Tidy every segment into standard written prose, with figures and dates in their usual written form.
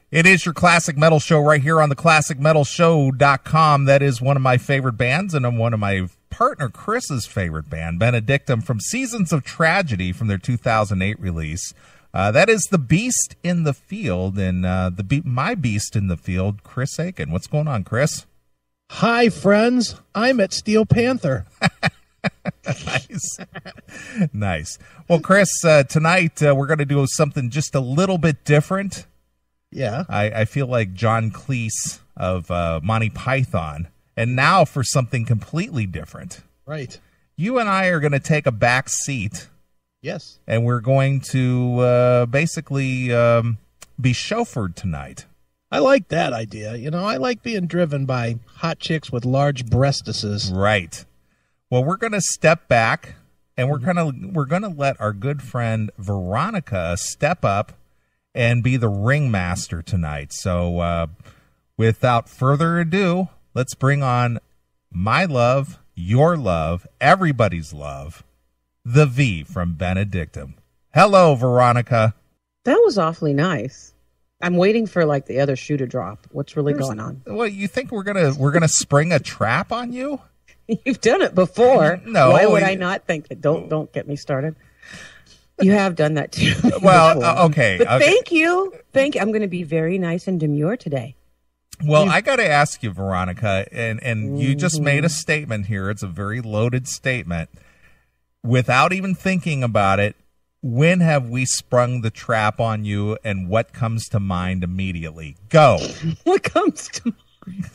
It is your Classic Metal Show right here on the ClassicMetalShow.com. That is one of my favorite bands, and one of my partner Chris's favorite band, Benedictum, from Seasons of Tragedy from their 2008 release. That is The Beast in the Field, and my Beast in the Field, Chris Aiken. What's going on, Chris? Hi, friends. I'm at Steel Panther. Nice. Nice. Well, Chris, tonight we're going to do something just a little bit different. Yeah. I feel like John Cleese of Monty Python. And now for something completely different. Right. You and I are going to take a back seat. Yes. And we're going to basically be chauffeured tonight. I like that idea. You know, I like being driven by hot chicks with large breastises. Right. Well, we're going to step back, and we're going to let our good friend Veronica step up and be the ringmaster tonight. So without further ado, let's bring on my love, your love, everybody's love, the V from Benedictum. Hello, Veronica. That was awfully nice. I'm waiting for like the other shoe to drop. What's really going on? Well, you think we're gonna spring a trap on you? You've done it before. No. Why would I not think that? Don't get me started. You have done that too. Well, okay. But thank you. I'm going to be very nice and demure today. Well, I got to ask you, Veronica, and you just made a statement here. It's a very loaded statement. Without even thinking about it, when have we sprung the trap on you, and what comes to mind immediately? Go. What comes to mind?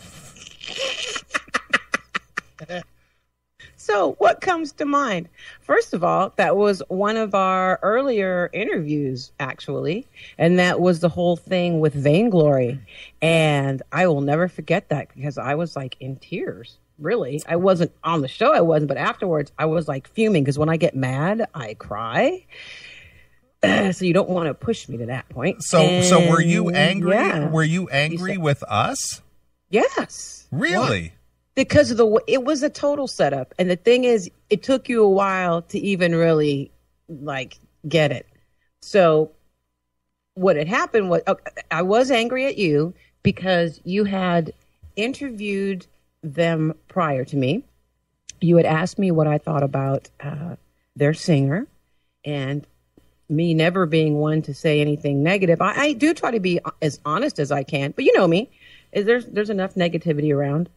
So what comes to mind? First of all, that was one of our earlier interviews, actually, and that was the whole thing with Vainglory. And I will never forget that because I was like in tears. Really, I wasn't on the show. But afterwards I was like fuming because when I get mad, I cry. So you don't want to push me to that point. So were you angry? Yeah. Were you angry with us? Yes. Really? What? Because of it was a total setup. And the thing is, it took you a while to even really like get it. So what had happened was I was angry at you because you had interviewed them prior to me. You had asked me what I thought about their singer, and me never being one to say anything negative. I do try to be as honest as I can, but you know me, there's enough negativity around.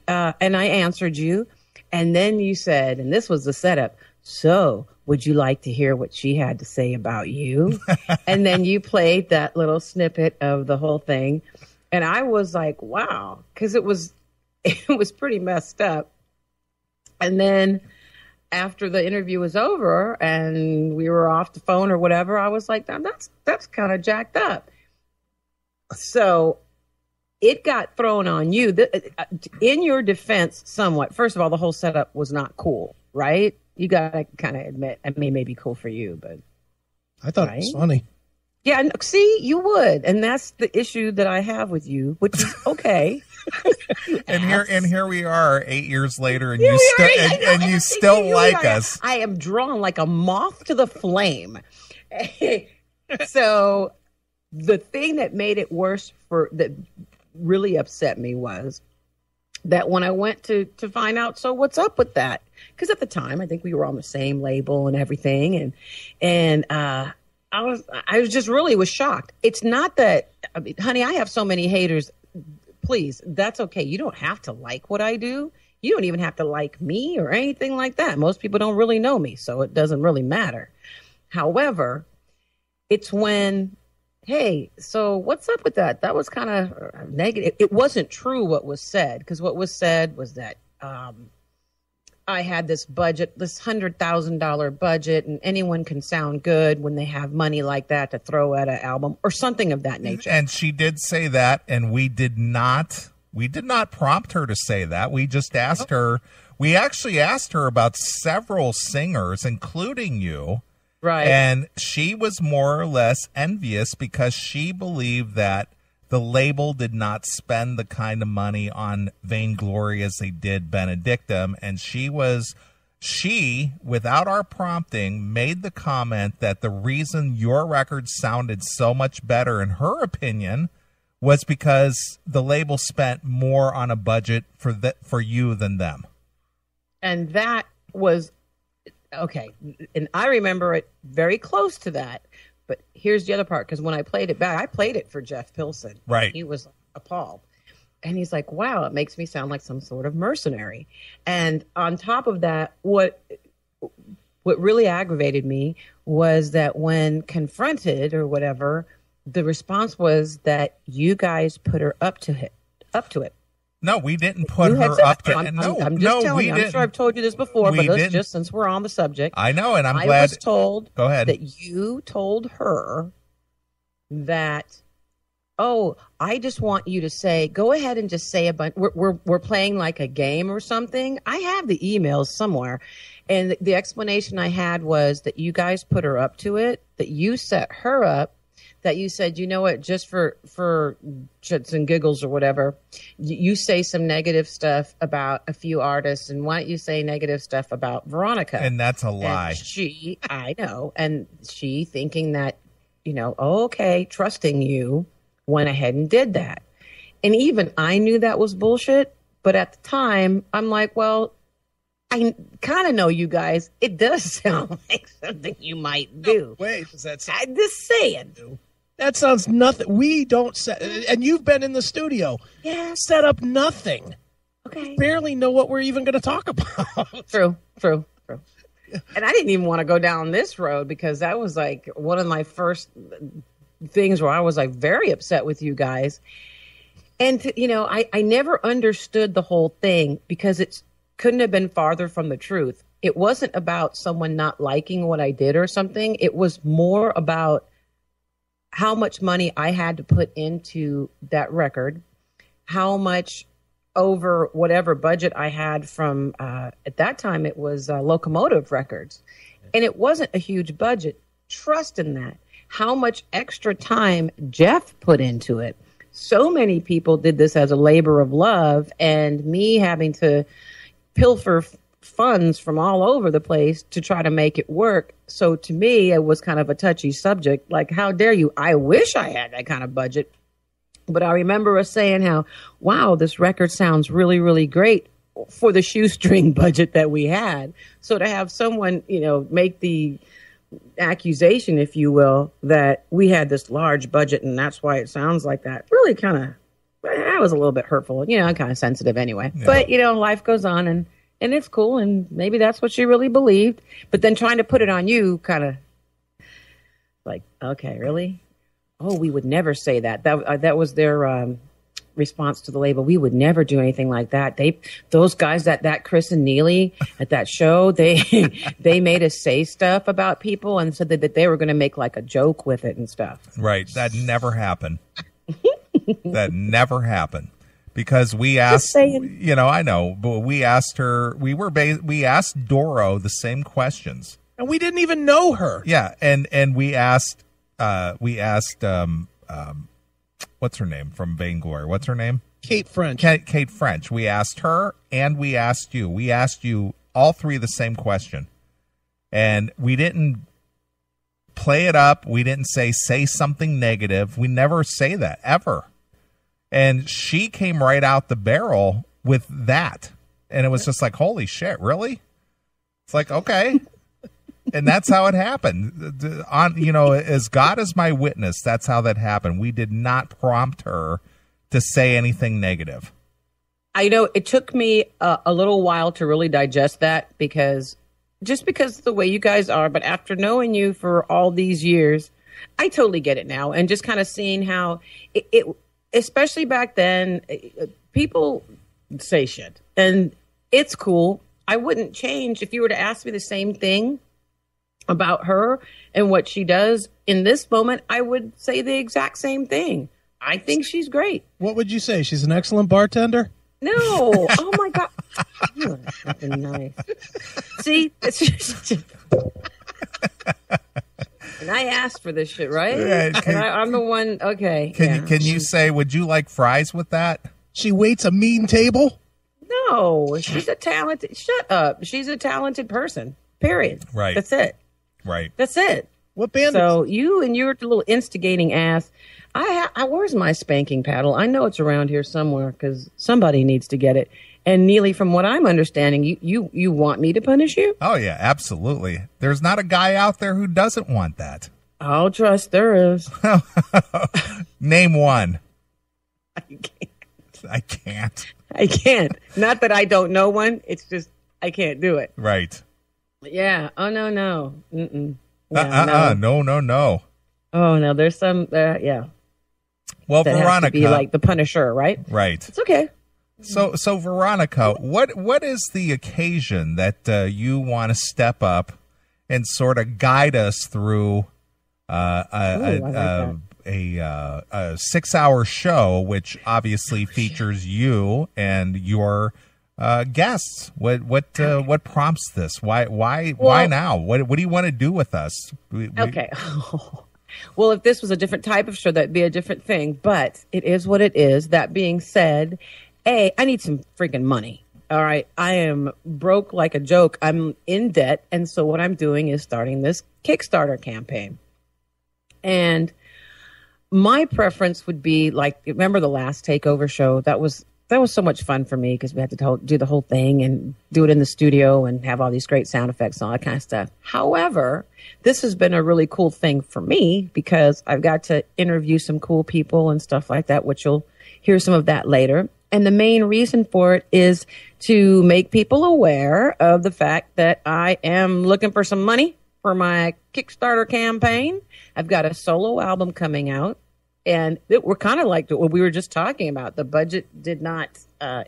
And I answered you, and then you said, and this was the setup, so would you like to hear what she had to say about you? And then you played that little snippet of the whole thing, and I was like, wow, because it was pretty messed up. And then after the interview was over and we were off the phone or whatever, I was like, that's kind of jacked up. So it got thrown on you. In your defense, somewhat. First of all, the whole setup was not cool, right? You got to kind of admit, I mean, it may be cool for you, but I thought it was funny. Yeah, see, you would, and that's the issue that I have with you, which is okay. and here we are 8 years later, and you still like us. I am drawn like a moth to the flame. So the thing that made it worse that really upset me was that when I went to find out, so what's up with that? Because at the time, I think we were on the same label and everything, and I was just really was shocked. It's not that, I mean, honey, I have so many haters. Please, that's okay. You don't have to like what I do. You don't even have to like me or anything like that. Most people don't really know me, so it doesn't really matter. However, it's when, hey, so what's up with that? That was kind of negative. It wasn't true what was said, because what was said was that I had this budget, this $100,000 budget, and anyone can sound good when they have money like that to throw at an album or something of that nature. And she did say that, and we did not prompt her to say that. We just asked her. We actually asked her about several singers, including you. Right. And she was more or less envious because she believed that the label did not spend the kind of money on Vainglory as they did Benedictum. And she, without our prompting, made the comment that the reason your record sounded so much better, in her opinion, was because the label spent more on a budget for you than them. And that was okay. And I remember it very close to that. But here's the other part, because when I played it back, I played it for Jeff Pilson. Right. He was appalled. And he's like, wow, it makes me sound like some sort of mercenary. And on top of that, what really aggravated me was that when confronted or whatever, the response was that you guys put her up to it. No, we didn't put her up to it. I'm just telling you. I'm sure I've told you this before, but let's just, since we're on the subject. I know, and I was told Go ahead. that you told her that, oh, I just want you to say, go ahead and just say a bunch. We're playing like a game or something. I have the emails somewhere. And the explanation I had was that you guys put her up to it, that you set her up, that you said, you know what, just for shits and giggles or whatever, you say some negative stuff about a few artists, and why don't you say negative stuff about Veronica? And that's a lie. And I know, and she thinking that, okay, trusting you, went ahead and did that. And even I knew that was bullshit, but at the time, I'm like, well, I kind of know you guys. It does sound like something you might do. Wait, does that sound? I'm just saying. That sounds nothing. We don't set, and you've been in the studio. Yeah. Set up nothing. Okay. We barely know what we're even going to talk about. True. And I didn't even want to go down this road because that was like one of my first things where I was like very upset with you guys. And, I never understood the whole thing because it couldn't have been farther from the truth. It wasn't about someone not liking what I did or something. It was more about how much money I had to put into that record, how much over whatever budget I had from, at that time, it was Locomotive Records. And it wasn't a huge budget. Trust in that. How much extra time Jeff put into it. So many people did this as a labor of love, and me having to pilfer funds from all over the place to try to make it work. So to me, it was kind of a touchy subject. Like, how dare you? I wish I had that kind of budget. But I remember us saying how, wow, this record sounds really, really great for the shoestring budget that we had. So to have someone, make the accusation, if you will, that we had this large budget and that's why it sounds like that, really kind of, that was a little bit hurtful. I'm kind of sensitive anyway. Yeah. But, life goes on and it's cool. And maybe that's what she really believed. But then trying to put it on you kind of like, okay, really? Oh, we would never say that. That was their response to the label. We would never do anything like that. Those guys that Chris and Neeley at that show, they made us say stuff about people and said that they were going to make like a joke with it and stuff. Right. That never happened. That never happened. Because we asked, I know, but we asked her, we asked Doro the same questions. And we didn't even know her. Yeah. And we asked, what's her name from Vainglory? What's her name? Kate French. Kate French. We asked her and we asked you. We asked you all three the same question. And we didn't play it up. We didn't say something negative. We never say that, ever. And she came right out the barrel with that. And it was just like, holy shit, really? It's like, okay. And that's how it happened. As God is my witness, that's how that happened. We did not prompt her to say anything negative. I know it took me a little while to really digest that because of the way you guys are. But after knowing you for all these years, I totally get it now. And just kind of seeing how it especially back then, people say shit. And it's cool. I wouldn't change if you were to ask me the same thing about her and what she does in this moment. I would say the exact same thing. I think she's great. What would you say? She's an excellent bartender? No. Oh my God. You are fucking nice. See, it's just, and I asked for this shit, right? Yeah, and I'm the one. Okay. Can you say, would you like fries with that? She waits a mean table? No, she's a talented. Shut up. She's a talented person. Period. Right. That's it. Right. That's it. What band? So you and your little instigating ass. Where's my spanking paddle? I know it's around here somewhere because somebody needs to get it. And Neeley, from what I'm understanding, you want me to punish you? Oh, yeah, absolutely. There's not a guy out there who doesn't want that. I'll trust there is. Name one. I can't. I can't. I can't. Not that I don't know one. It's just I can't do it. Right. Yeah. Oh, no. Mm-mm. Yeah, No. Oh, no. There's some, yeah. Well, that Veronica. has to be like the Punisher, right? Right. It's okay. So Veronica, what is the occasion that you want to step up and sort of guide us through a 6-hour show, which obviously features you and your guests? What prompts this? Why now? What do you want to do with us? Okay. Well, if this was a different type of show, that'd be a different thing. But it is what it is. That being said, I need some freaking money. All right. I am broke like a joke. I'm in debt. And so what I'm doing is starting this Kickstarter campaign. And my preference would be like, remember the last takeover show? That was so much fun for me because we had to do the whole thing and do it in the studio and have all these great sound effects and all that kind of stuff. However, this has been a really cool thing for me because I've got to interview some cool people and stuff like that, which you'll hear some of that later. And the main reason for it is to make people aware of the fact that I am looking for some money for my Kickstarter campaign. I've got a solo album coming out. And we're kind of like what we were just talking about. The budget did not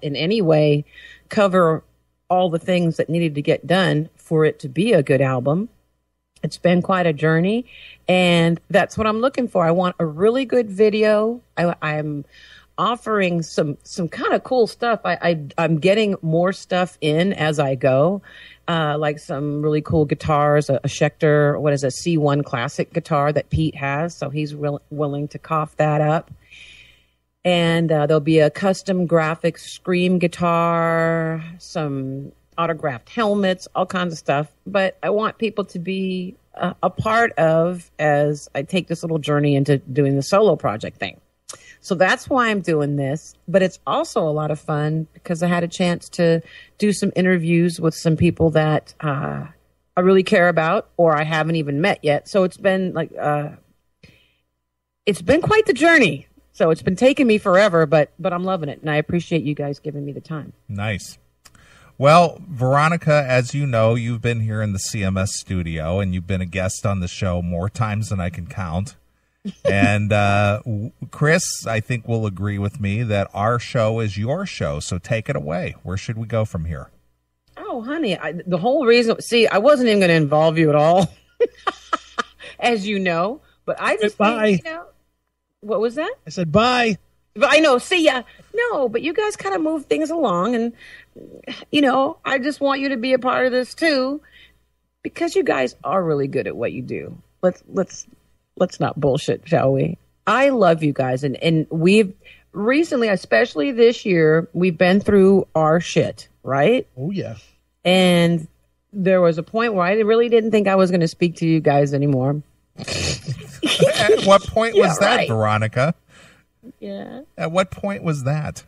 in any way cover all the things that needed to get done for it to be a good album. It's been quite a journey, and that's what I'm looking for. I want a really good video. I'm offering some kind of cool stuff. I'm getting more stuff in as I go. Like some really cool guitars, a Schecter, a C1 classic guitar that Pete has. So he's willing to cough that up. And there'll be a custom graphics Scream guitar, some autographed helmets, all kinds of stuff. But I want people to be a part of as I take this little journey into doing the solo project thing. So that's why I'm doing this. But it's also a lot of fun because I had a chance to do some interviews with some people that I really care about or I haven't even met yet. So it's been like, it's been quite the journey. So it's been taking me forever, but I'm loving it. And I appreciate you guys giving me the time. Nice. Well, Veronica, as you know, you've been here in the CMS studio and you've been a guest on the show more times than I can count. And Chris, I think, will agree with me that our show is your show. So take it away. Where should we go from here? Oh, honey, the whole reason, I wasn't even going to involve you at all, as you know. But I just bye. Think, what was that? I said bye. I know. See ya. No, but you guys kind of move things along. And, I just want you to be a part of this, too, because you guys are really good at what you do. Let's not bullshit, shall we? I love you guys. And we've recently, especially this year, we've been through our shit, right? Oh, yeah. And there was a point where I really didn't think I was going to speak to you guys anymore. At what point was that, right. Veronica? Yeah. At what point was that?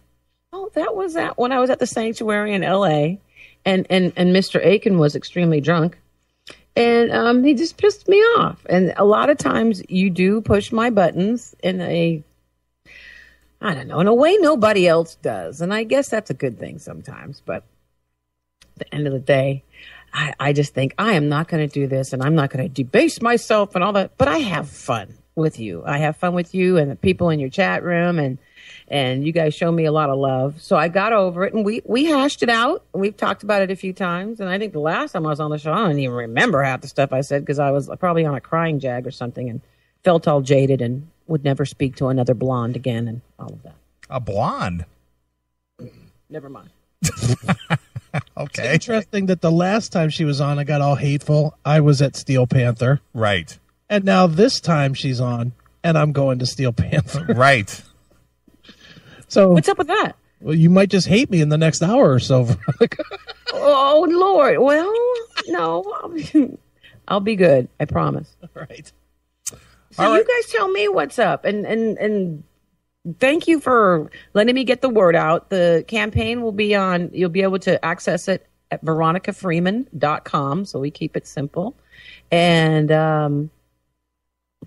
Oh, that was when I was at the sanctuary in L.A. And Mr. Aiken was extremely drunk. And he just pissed me off. And a lot of times you do push my buttons in a way nobody else does. And I guess that's a good thing sometimes. But at the end of the day, I just think I am not going to do this and I'm not going to debase myself and all that. But I have fun with you. I have fun with you and the people in your chat room. And you guys show me a lot of love. So I got over it and we hashed it out. We've talked about it a few times. And I think the last time I was on the show, I don't even remember half the stuff I said because I was probably on a crying jag or something and felt all jaded and would never speak to another blonde again and all of that. A blonde? Never mind. Okay. It's interesting that the last time she was on, I got all hateful. I was at Steel Panther. Right. And now this time she's on and I'm going to Steel Panther. Right. So what's up with that? Well, you might just hate me in the next hour or so. Oh, Lord. Well, no, I'll be good. I promise. Right. So All right. you guys tell me what's up, and thank you for letting me get the word out. The campaign will be on. You'll be able to access it at veronicafreeman.com. So we keep it simple, and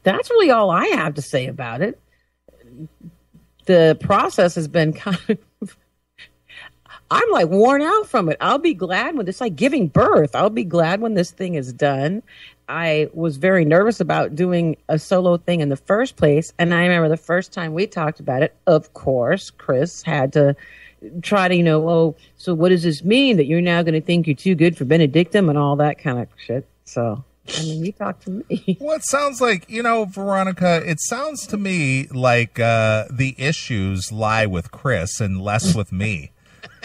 that's really all I have to say about it. The process has been kind of. I'm like worn out from it. I'll be glad when it's like giving birth. I'll be glad when this thing is done. I was very nervous about doing a solo thing in the first place. And I remember the first time we talked about it, of course, Chris had to try to, oh, so what does this mean that you're now going to think you're too good for Benedictum and all that kind of shit. So, I mean, you talk to me. Well, it sounds like, Veronica, it sounds to me like the issues lie with Chris and less with me.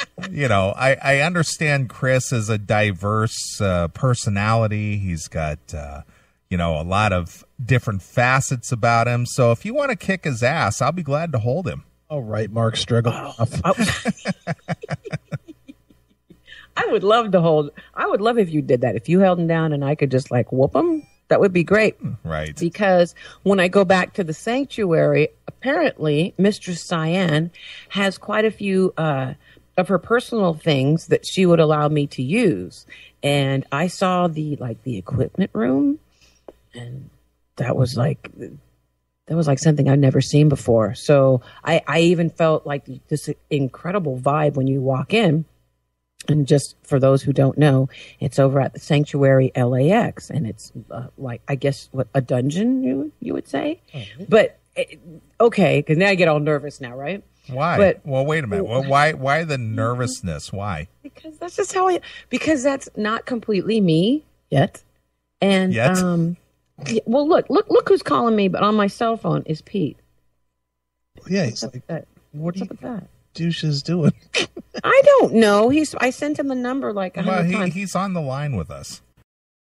I understand Chris is a diverse personality. He's got, a lot of different facets about him. So if you want to kick his ass, I'll be glad to hold him. All right, Mark Striggle. I would love if you did that. If you held him down and I could just like whoop him, that would be great. Right. Because when I go back to the sanctuary, apparently Mistress Cyan has quite a few of her personal things that she would allow me to use. And I saw the equipment room, and that was like something I'd never seen before. So I even felt like this incredible vibe when you walk in. And just for those who don't know, it's over at the Sanctuary LAX, and it's I guess a dungeon you would say. Mm-hmm. But okay, because now I get all nervous now, right? Why? Well, wait a minute. Well, why the nervousness? Why? Because that's just how because that's not completely me yet. And yet? Well, look who's calling me, but on my cell phone is Pete. Yeah, he's like, what's up with that? Douche is doing? I don't know. I sent him the number like 100 times. He's on the line with us.